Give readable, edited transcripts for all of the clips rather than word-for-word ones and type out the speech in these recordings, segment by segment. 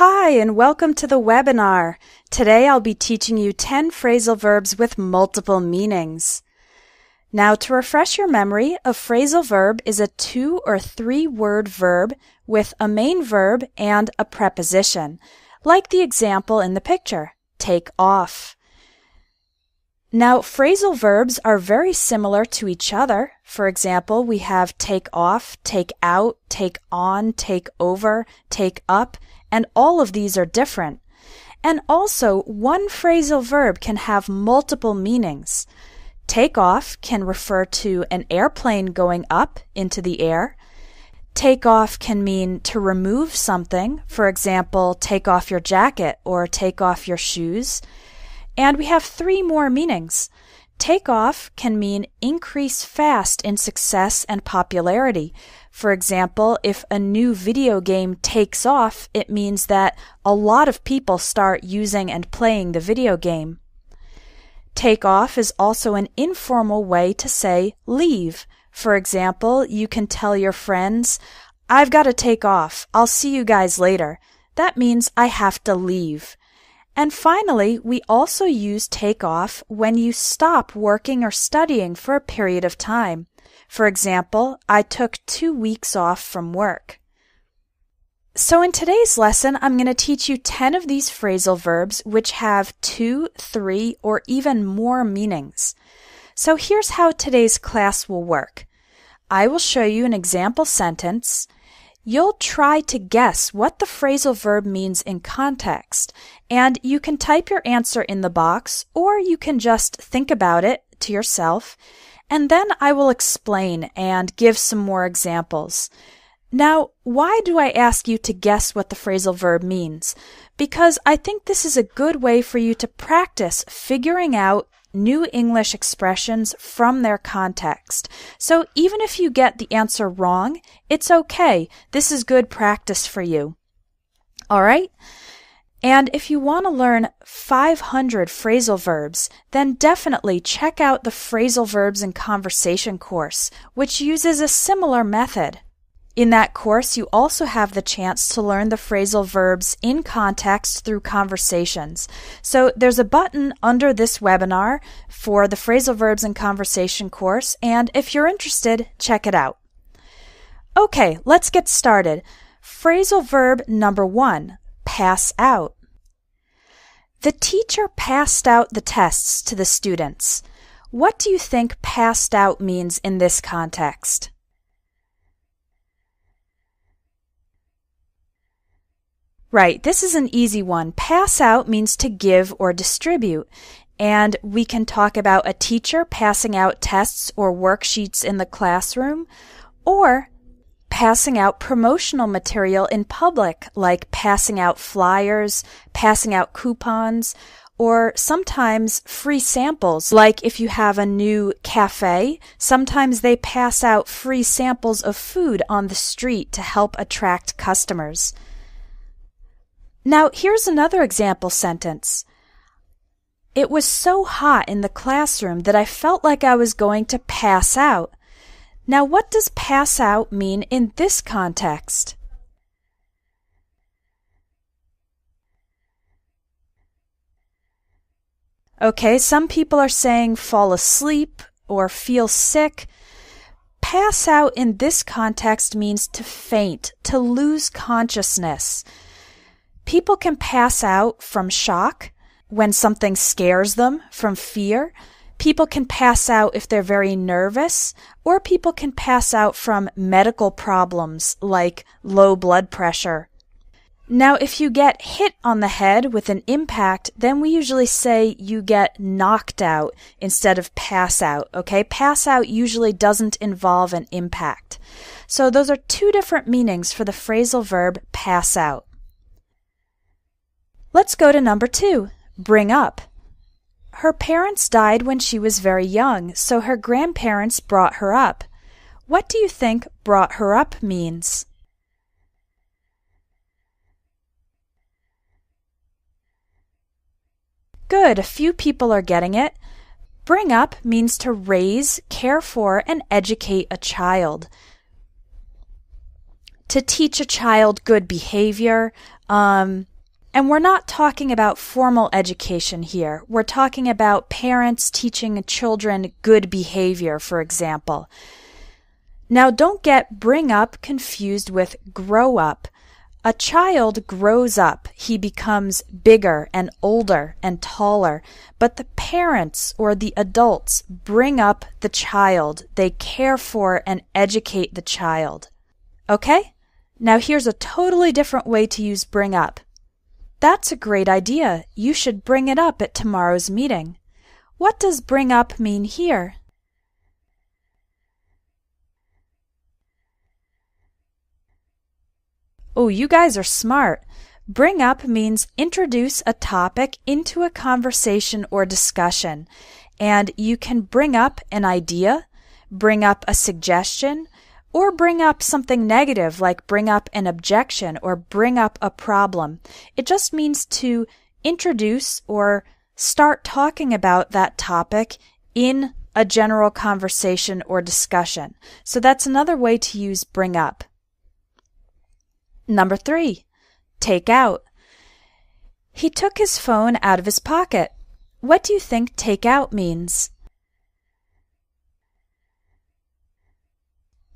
Hi, and welcome to the webinar. Today I'll be teaching you 10 phrasal verbs with multiple meanings. Now, to refresh your memory, a phrasal verb is a 2 or 3 word verb with a main verb and a preposition, like the example in the picture, take off. Now, phrasal verbs are very similar to each other. For example, we have take off, take out, take on, take over, take up, and all of these are different. And also, one phrasal verb can have multiple meanings. Take off can refer to an airplane going up into the air. Take off can mean to remove something. For example, take off your jacket or take off your shoes. And we have 3 more meanings. Take off can mean increase fast in success and popularity. For example, if a new video game takes off, it means that a lot of people start using and playing the video game. Take off is also an informal way to say leave. For example, you can tell your friends, "I've got to take off. I'll see you guys later." That means I have to leave. And finally, we also use take off when you stop working or studying for a period of time. For example, I took 2 weeks off from work. So in today's lesson, I'm going to teach you 10 of these phrasal verbs which have 2, 3, or even more meanings. So here's how today's class will work. I will show you an example sentence. You'll try to guess what the phrasal verb means in context, and you can type your answer in the box, or you can just think about it to yourself, and then I will explain and give some more examples. Now, why do I ask you to guess what the phrasal verb means? Because I think this is a good way for you to practice figuring out new English expressions from their context. So even if you get the answer wrong, it's okay. This is good practice for you. All right? And if you want to learn 500 phrasal verbs, then definitely check out the Phrasal Verbs in Conversation course, which uses a similar method. In that course, you also have the chance to learn the phrasal verbs in context through conversations. So there's a button under this webinar for the Phrasal Verbs in Conversation course, and if you're interested, check it out. Okay, let's get started. Phrasal verb number 1, pass out. The teacher passed out the tests to the students. What do you think passed out means in this context? Right, this is an easy one. Pass out means to give or distribute. And we can talk about a teacher passing out tests or worksheets in the classroom, or passing out promotional material in public, like passing out flyers, passing out coupons, or sometimes free samples, like if you have a new cafe, sometimes they pass out free samples of food on the street to help attract customers. Now, here's another example sentence. It was so hot in the classroom that I felt like I was going to pass out. Now, what does pass out mean in this context? Okay, some people are saying fall asleep or feel sick. Pass out in this context means to faint, to lose consciousness. People can pass out from shock when something scares them, from fear. People can pass out if they're very nervous, or people can pass out from medical problems like low blood pressure. Now, if you get hit on the head with an impact, then we usually say you get knocked out instead of pass out, okay? Pass out usually doesn't involve an impact. So those are 2 different meanings for the phrasal verb pass out. Let's go to number 2, bring up. Her parents died when she was very young, so her grandparents brought her up. What do you think brought her up means? Good, a few people are getting it. Bring up means to raise, care for, and educate a child. To teach a child good behavior, And we're not talking about formal education here. We're talking about parents teaching children good behavior, for example. Now, don't get bring up confused with grow up. A child grows up. He becomes bigger and older and taller. But the parents or the adults bring up the child. They care for and educate the child. Okay? Now here's a totally different way to use bring up. That's a great idea. You should bring it up at tomorrow's meeting. What does bring up mean here? Oh, you guys are smart. Bring up means introduce a topic into a conversation or discussion. And you can bring up an idea, bring up a suggestion, or bring up something negative like bring up an objection or bring up a problem. It just means to introduce or start talking about that topic in a general conversation or discussion. So that's another way to use bring up. Number 3, take out. He took his phone out of his pocket. What do you think take out means?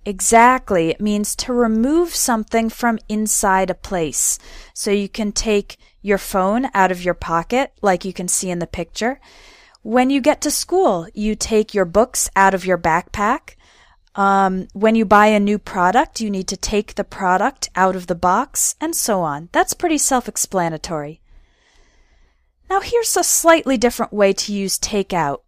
Exactly. It means to remove something from inside a place. So you can take your phone out of your pocket, like you can see in the picture. When you get to school, you take your books out of your backpack. When you buy a new product, you need to take the product out of the box, and so on. That's pretty self-explanatory. Now here's a slightly different way to use take out.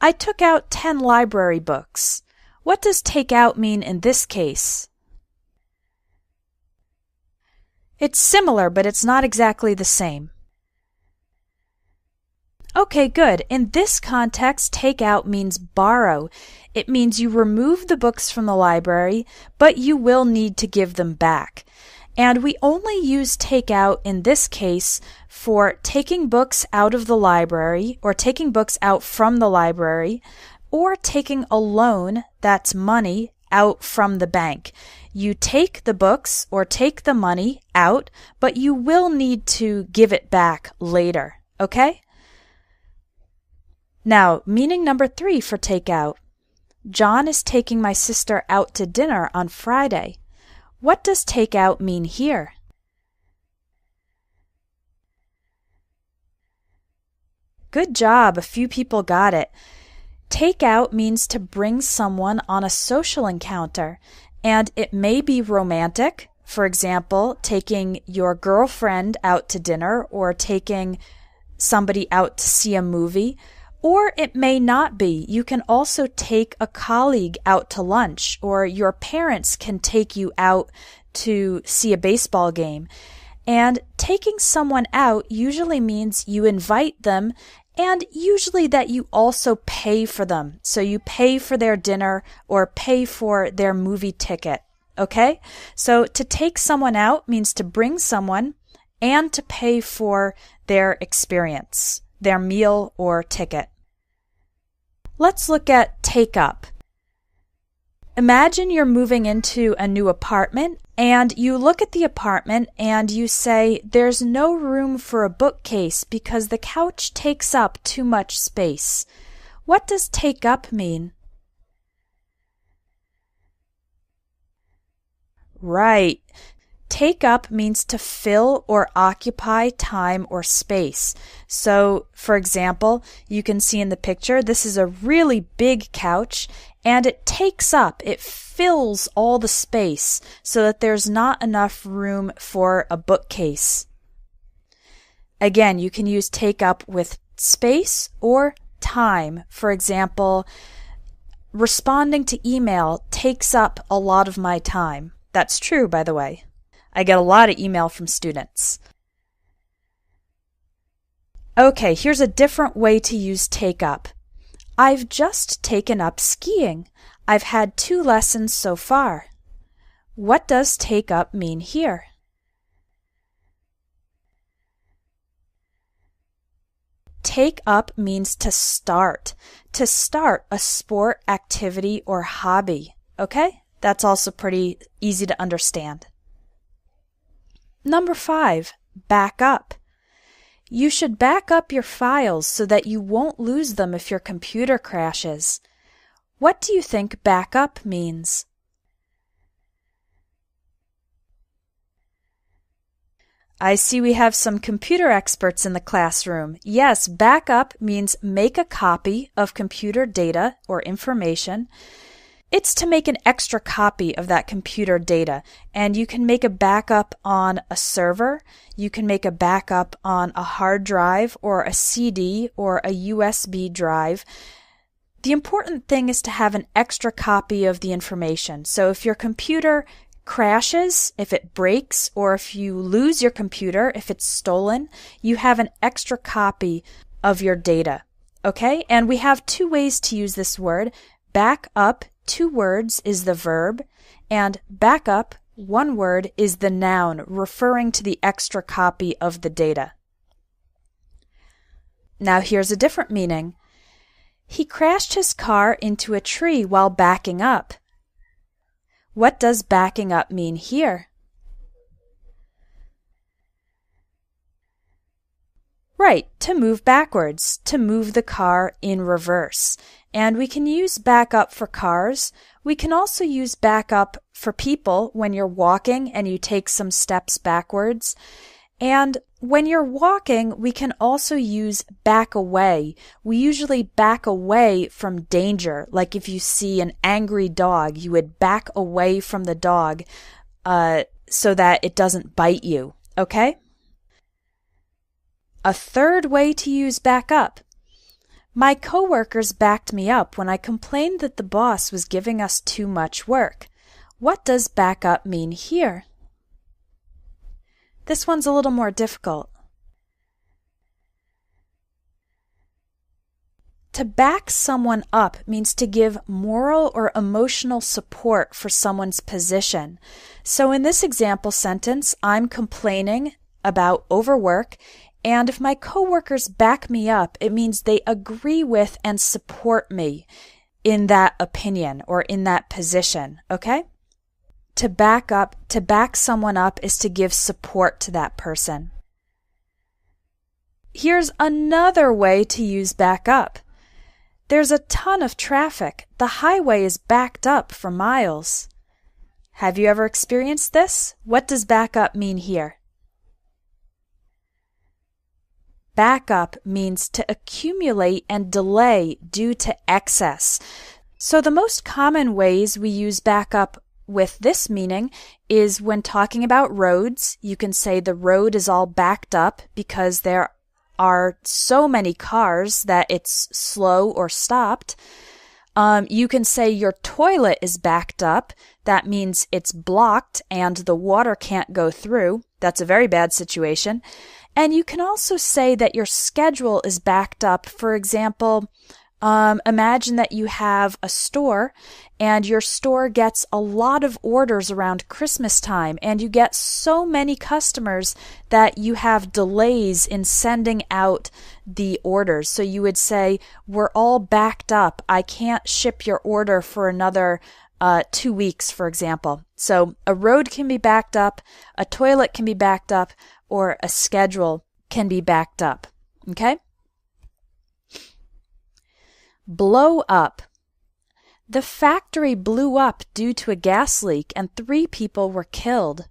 I took out 10 library books. What does take out mean in this case? It's similar, but it's not exactly the same. Okay, good. In this context, take out means borrow. It means you remove the books from the library, but you will need to give them back. And we only use take out in this case for taking books out of the library or taking books out from the library or taking a loan, that's money, out from the bank. You take the books or take the money out, but you will need to give it back later, okay? Now, meaning number 3 for take out. John is taking my sister out to dinner on Friday. What does take out mean here? Good job. A few people got it. Take out means to bring someone on a social encounter, and it may be romantic. For example, taking your girlfriend out to dinner or taking somebody out to see a movie. Or it may not be. You can also take a colleague out to lunch, or your parents can take you out to see a baseball game. And taking someone out usually means you invite them, and usually that you also pay for them. So you pay for their dinner or pay for their movie ticket. Okay? So to take someone out means to bring someone and to pay for their experience, their meal or ticket. Let's look at take up. Imagine you're moving into a new apartment and you look at the apartment and you say, there's no room for a bookcase because the couch takes up too much space. What does take up mean? Right. Take up means to fill or occupy time or space. So, for example, you can see in the picture, this is a really big couch and it takes up, it fills all the space so that there's not enough room for a bookcase. Again, you can use take up with space or time. For example, responding to email takes up a lot of my time. That's true, by the way. I get a lot of email from students. Okay, here's a different way to use take up. I've just taken up skiing. I've had 2 lessons so far. What does take up mean here? Take up means to start a sport, activity, or hobby. Okay? That's also pretty easy to understand. Number 5, back up. You should back up your files so that you won't lose them if your computer crashes. What do you think backup means? I see we have some computer experts in the classroom. Yes, backup means make a copy of computer data or information. It's to make an extra copy of that computer data, and you can make a backup on a server, you can make a backup on a hard drive or a CD or a USB drive. The important thing is to have an extra copy of the information. So if your computer crashes, if it breaks, or if you lose your computer, if it's stolen, you have an extra copy of your data. Okay? And we have two ways to use this word. Back up, 2 words, is the verb, and back up, 1 word, is the noun, referring to the extra copy of the data. Now here's a different meaning. He crashed his car into a tree while backing up. What does backing up mean here? Right, to move backwards, to move the car in reverse. And we can use back up for cars. We can also use back up for people when you're walking and you take some steps backwards. And when you're walking, we can also use back away. We usually back away from danger. Like if you see an angry dog, you would back away from the dog so that it doesn't bite you. Okay? A third way to use back up. My coworkers backed me up when I complained that the boss was giving us too much work. What does back up mean here? This one's a little more difficult. To back someone up means to give moral or emotional support for someone's position. So in this example sentence, I'm complaining about overwork, and if my coworkers back me up, it means they agree with and support me in that opinion or in that position, okay? To back someone up is to give support to that person. Here's another way to use back up. There's a ton of traffic. The highway is backed up for miles. Have you ever experienced this? What does back up mean here? Back up means to accumulate and delay due to excess. So the most common ways we use back up with this meaning is when talking about roads. You can say the road is all backed up because there are so many cars that it's slow or stopped. You can say your toilet is backed up. That means it's blocked and the water can't go through. That's a very bad situation. And you can also say that your schedule is backed up. For example, imagine that you have a store and your store gets a lot of orders around Christmas time and you get so many customers that you have delays in sending out the orders. So you would say, we're all backed up. I can't ship your order for another 2 weeks, for example. So a road can be backed up, a toilet can be backed up, or a schedule can be backed up. Okay? Blow up. The factory blew up due to a gas leak and 3 people were killed.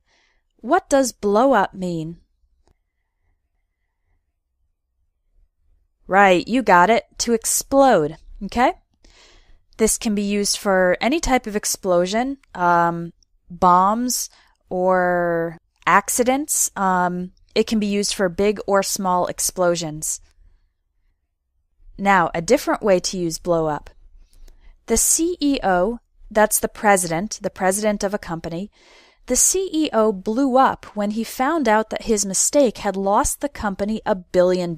What does blow up mean? Right, you got it. To explode. Okay? This can be used for any type of explosion, bombs or accidents. It can be used for big or small explosions. Now, a different way to use blow up. The CEO, that's the president of a company, the CEO blew up when he found out that his mistake had lost the company $1 billion.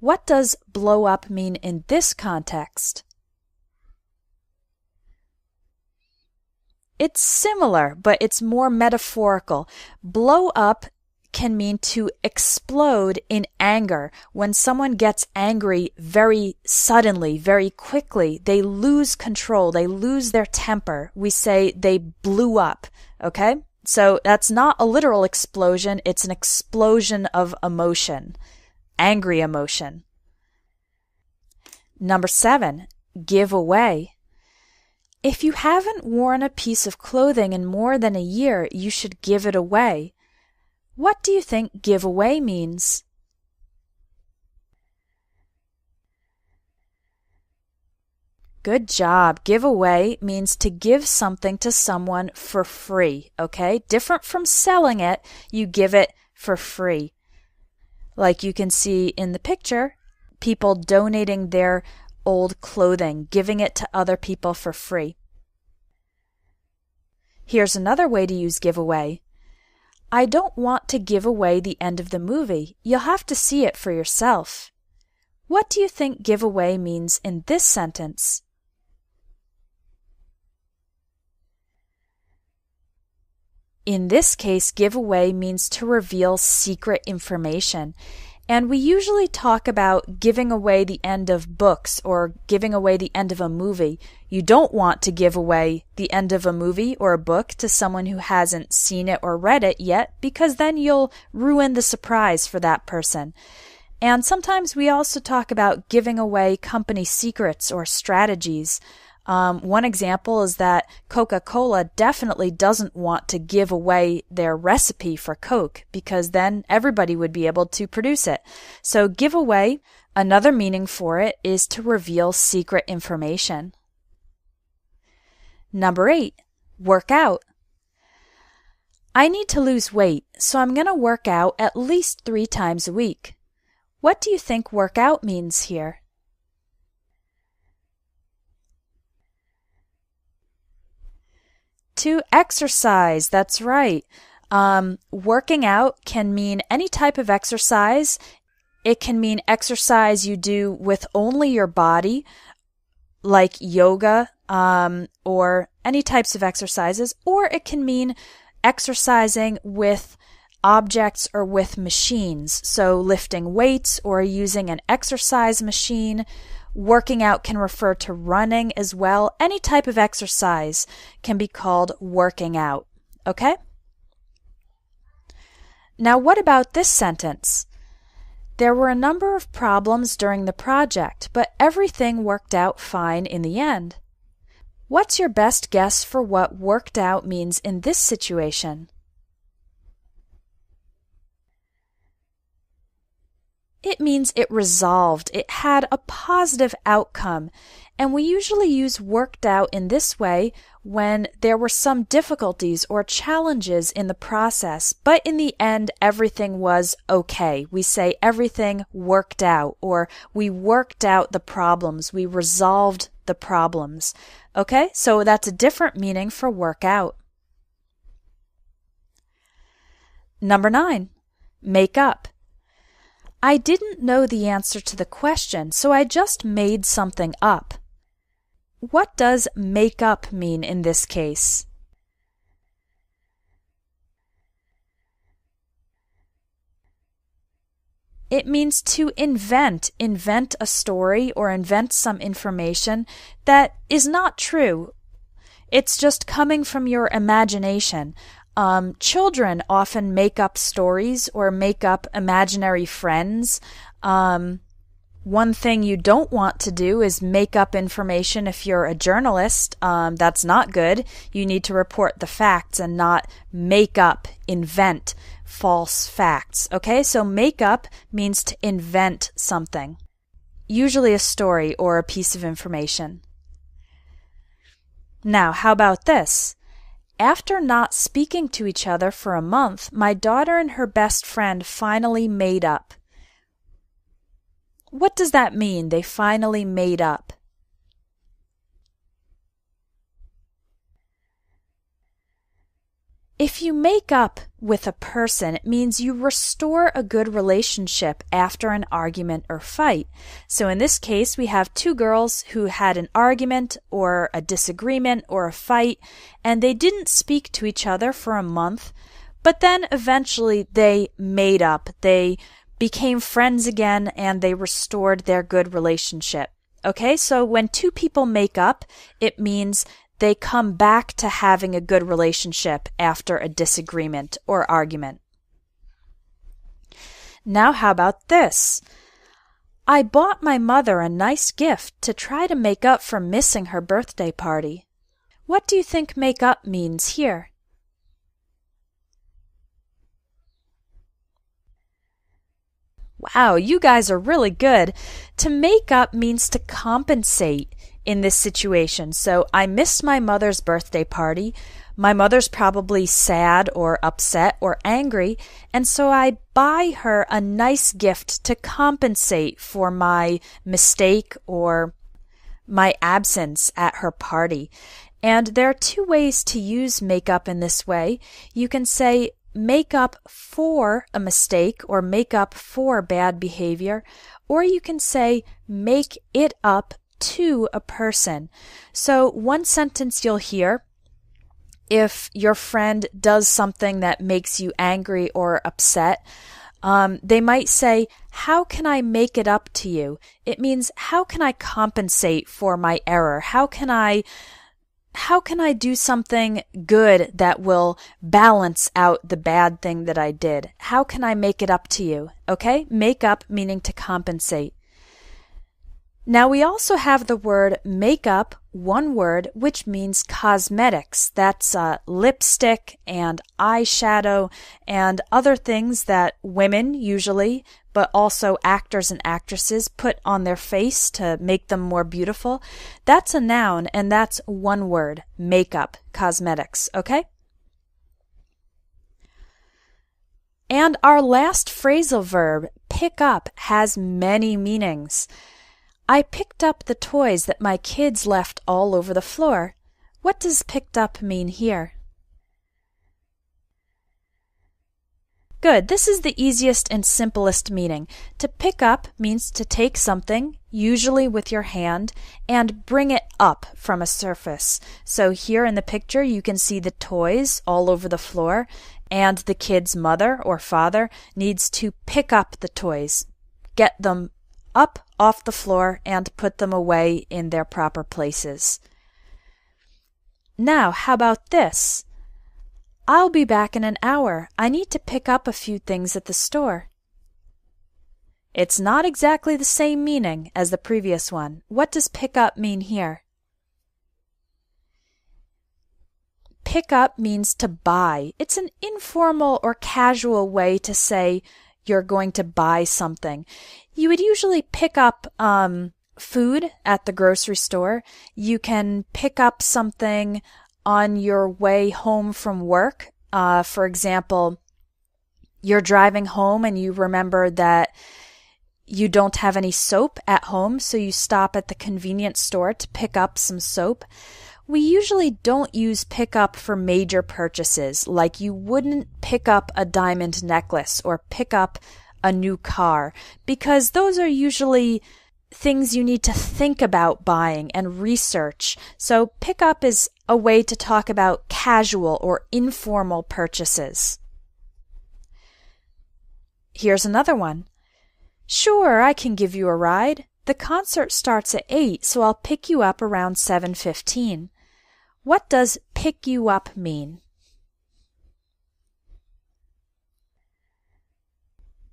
What does blow up mean in this context? It's similar, but it's more metaphorical. Blow up can mean to explode in anger. When someone gets angry very suddenly, very quickly, they lose control, they lose their temper. We say they blew up, okay? So that's not a literal explosion, it's an explosion of emotion, angry emotion. Number 7, give away. If you haven't worn a piece of clothing in more than a year, you should give it away. What do you think give away means? Good job. Give away means to give something to someone for free, okay? Different from selling it, you give it for free. Like you can see in the picture, people donating their old clothing, giving it to other people for free. Here's another way to use give away. I don't want to give away the end of the movie. You'll have to see it for yourself. What do you think give away means in this sentence? In this case, give away means to reveal secret information. And we usually talk about giving away the end of books or giving away the end of a movie. You don't want to give away the end of a movie or a book to someone who hasn't seen it or read it yet, because then you'll ruin the surprise for that person. And sometimes we also talk about giving away company secrets or strategies. One example is that Coca-Cola definitely doesn't want to give away their recipe for Coke because then everybody would be able to produce it. So give away, another meaning for it is to reveal secret information. Number 8, work out. I need to lose weight, so I'm going to work out at least 3 times a week. What do you think work out means here? To exercise, that's right. Working out can mean any type of exercise. It can mean exercise you do with only your body, like yoga, or any types of exercises, or it can mean exercising with objects or with machines, so lifting weights or using an exercise machine. Working out can refer to running as well. Any type of exercise can be called working out, okay? Now what about this sentence? There were a number of problems during the project, but everything worked out fine in the end. What's your best guess for what worked out means in this situation? It means it resolved, it had a positive outcome, and we usually use worked out in this way when there were some difficulties or challenges in the process, but in the end everything was okay. We say everything worked out, or we worked out the problems, we resolved the problems. Okay, so that's a different meaning for work out. Number 9, make up. I didn't know the answer to the question, so I just made something up. What does make up mean in this case? It means to invent a story or invent some information that is not true. It's just coming from your imagination. Children often make up stories or make up imaginary friends. One thing you don't want to do is make up information if you're a journalist. That's not good. You need to report the facts and not make up, invent false facts. Okay, so make up means to invent something, usually a story or a piece of information. Now, how about this? After not speaking to each other for a month, my daughter and her best friend finally made up. What does that mean, they finally made up? If you make up with a person, it means you restore a good relationship after an argument or fight. So in this case, we have 2 girls who had an argument or a disagreement or a fight, and they didn't speak to each other for a month, but then eventually they made up. They became friends again and they restored their good relationship. Okay, so when 2 people make up, it means they come back to having a good relationship after a disagreement or argument. Now how about this? I bought my mother a nice gift to try to make up for missing her birthday party. What do you think make up means here? Wow, you guys are really good. To make up means to compensate in this situation. So I missed my mother's birthday party. My mother's probably sad or upset or angry, and so I buy her a nice gift to compensate for my mistake or my absence at her party. And there are two ways to use make up in this way. You can say make up for a mistake or make up for bad behavior, or you can say make it up to a person. So one sentence you'll hear, if your friend does something that makes you angry or upset, they might say, how can I make it up to you? It means, how can I compensate for my error? How can I do something good that will balance out the bad thing that I did? How can I make it up to you? Okay? Make up meaning to compensate. Now we also have the word make up, one word, which means cosmetics. That's lipstick and eyeshadow and other things that women usually, but also actors and actresses put on their face to make them more beautiful. That's a noun, and that's one word, makeup, cosmetics, okay? And our last phrasal verb, pick up, has many meanings. I picked up the toys that my kids left all over the floor. What does picked up mean here? Good. This is the easiest and simplest meaning. To pick up means to take something, usually with your hand, and bring it up from a surface. So here in the picture you can see the toys all over the floor, and the kid's mother or father needs to pick up the toys, get them up off the floor and put them away in their proper places. Now, how about this? I'll be back in an hour. I need to pick up a few things at the store. It's not exactly the same meaning as the previous one. What does pick up mean here? Pick up means to buy. It's an informal or casual way to say you're going to buy something. You would usually pick up food at the grocery store. You can pick up something on your way home from work. For example, you're driving home and you remember that you don't have any soap at home, so you stop at the convenience store to pick up some soap. We usually don't use pick up for major purchases, like you wouldn't pick up a diamond necklace or pick up a new car, because those are usually things you need to think about buying and research. So pick up is a way to talk about casual or informal purchases. Here's another one. Sure, I can give you a ride. The concert starts at 8, so I'll pick you up around 7:15. What does pick you up mean?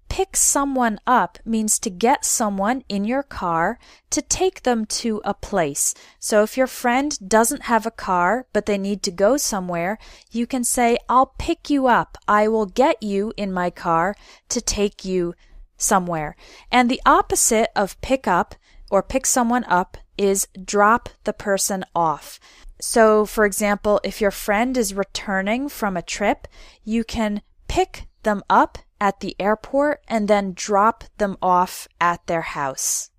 Pick someone up means to get someone in your car to take them to a place. So if your friend doesn't have a car but they need to go somewhere, you can say, I'll pick you up. I will get you in my car to take you somewhere. And the opposite of pick up or pick someone up is drop the person off. So, for example, if your friend is returning from a trip, you can pick them up at the airport and then drop them off at their house.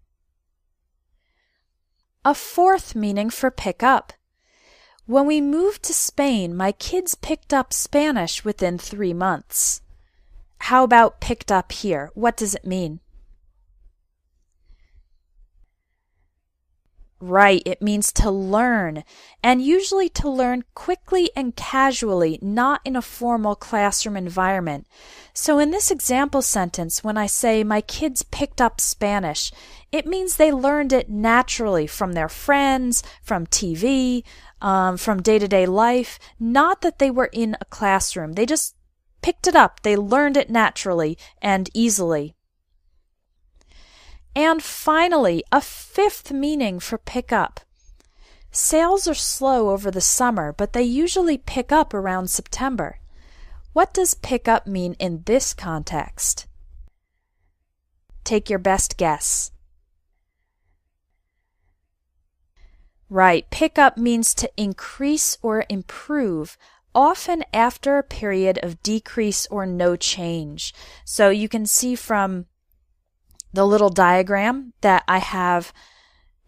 A fourth meaning for pick up. When we moved to Spain, my kids picked up Spanish within 3 months. How about picked up here? What does it mean? Right, it means to learn, and usually to learn quickly and casually, not in a formal classroom environment. So in this example sentence, when I say my kids picked up Spanish, it means they learned it naturally from their friends, from TV, from day-to-day life, not that they were in a classroom. They just picked it up. They learned it naturally and easily. And finally, a fifth meaning for pick up. Sales are slow over the summer, but they usually pick up around September. What does pick up mean in this context? Take your best guess. Right, pick up means to increase or improve, often after a period of decrease or no change. So you can see from the little diagram that I have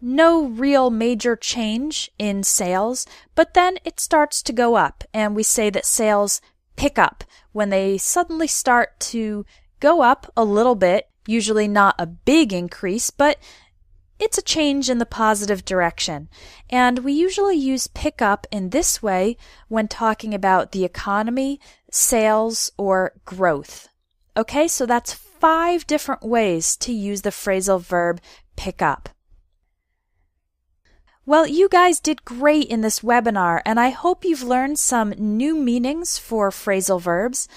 no real major change in sales, but then it starts to go up, and we say that sales pick up when they suddenly start to go up a little bit, usually not a big increase, but it's a change in the positive direction. And we usually use pick up in this way when talking about the economy, sales, or growth. Okay, so that's 5 different ways to use the phrasal verb pick up. Well, you guys did great in this webinar, and I hope you've learned some new meanings for phrasal verbs.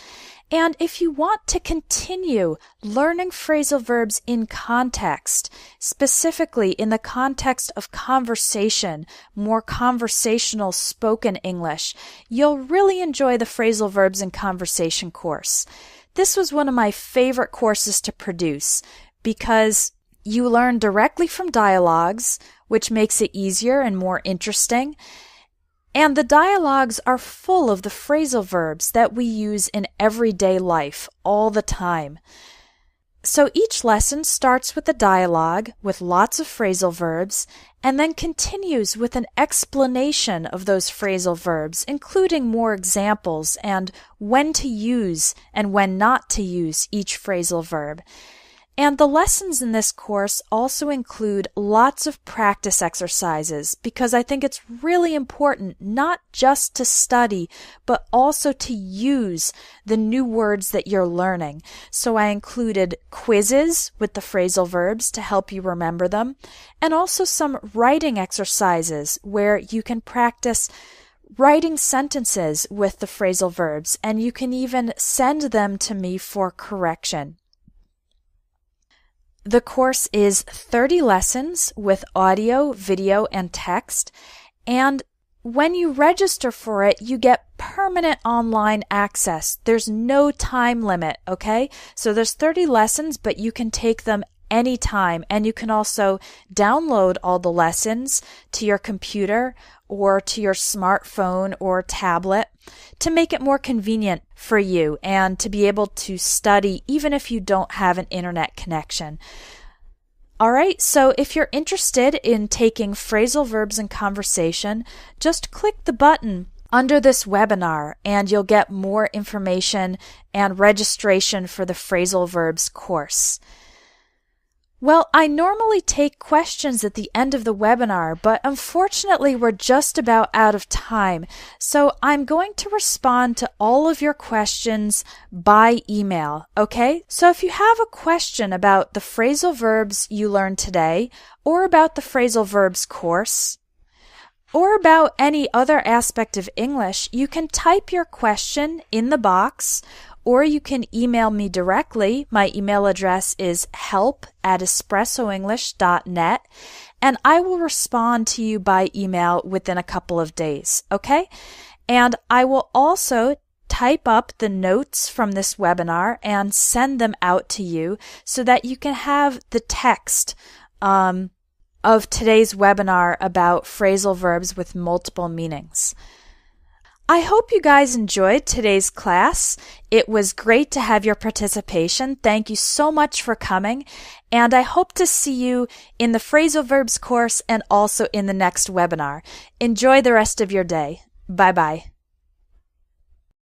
And if you want to continue learning phrasal verbs in context, specifically in the context of conversation, more conversational spoken English, you'll really enjoy the phrasal verbs in conversation course. This was one of my favorite courses to produce because you learn directly from dialogues, which makes it easier and more interesting. And the dialogues are full of the phrasal verbs that we use in everyday life all the time. So each lesson starts with a dialogue with lots of phrasal verbs and then continues with an explanation of those phrasal verbs, including more examples and when to use and when not to use each phrasal verb. And the lessons in this course also include lots of practice exercises because I think it's really important not just to study, but also to use the new words that you're learning. So I included quizzes with the phrasal verbs to help you remember them, and also some writing exercises where you can practice writing sentences with the phrasal verbs, and you can even send them to me for correction. The course is 30 lessons with audio, video, and text, and when you register for it, you get permanent online access. There's no time limit, okay? So there's 30 lessons, but you can take them anytime, and you can also download all the lessons to your computer or to your smartphone or tablet to make it more convenient for you and to be able to study even if you don't have an internet connection. All right, so if you're interested in taking phrasal verbs in conversation, just click the button under this webinar and you'll get more information and registration for the phrasal verbs course. Well, I normally take questions at the end of the webinar, but unfortunately we're just about out of time. So I'm going to respond to all of your questions by email, okay? So if you have a question about the phrasal verbs you learned today, or about the phrasal verbs course, or about any other aspect of English, you can type your question in the box, or you can email me directly. My email address is help@espressoenglish.net, and I will respond to you by email within a couple of days, okay? And I will also type up the notes from this webinar and send them out to you so that you can have the text of today's webinar about phrasal verbs with multiple meanings. I hope you guys enjoyed today's class. It was great to have your participation. Thank you so much for coming, and I hope to see you in the phrasal verbs course and also in the next webinar. Enjoy the rest of your day. Bye-bye.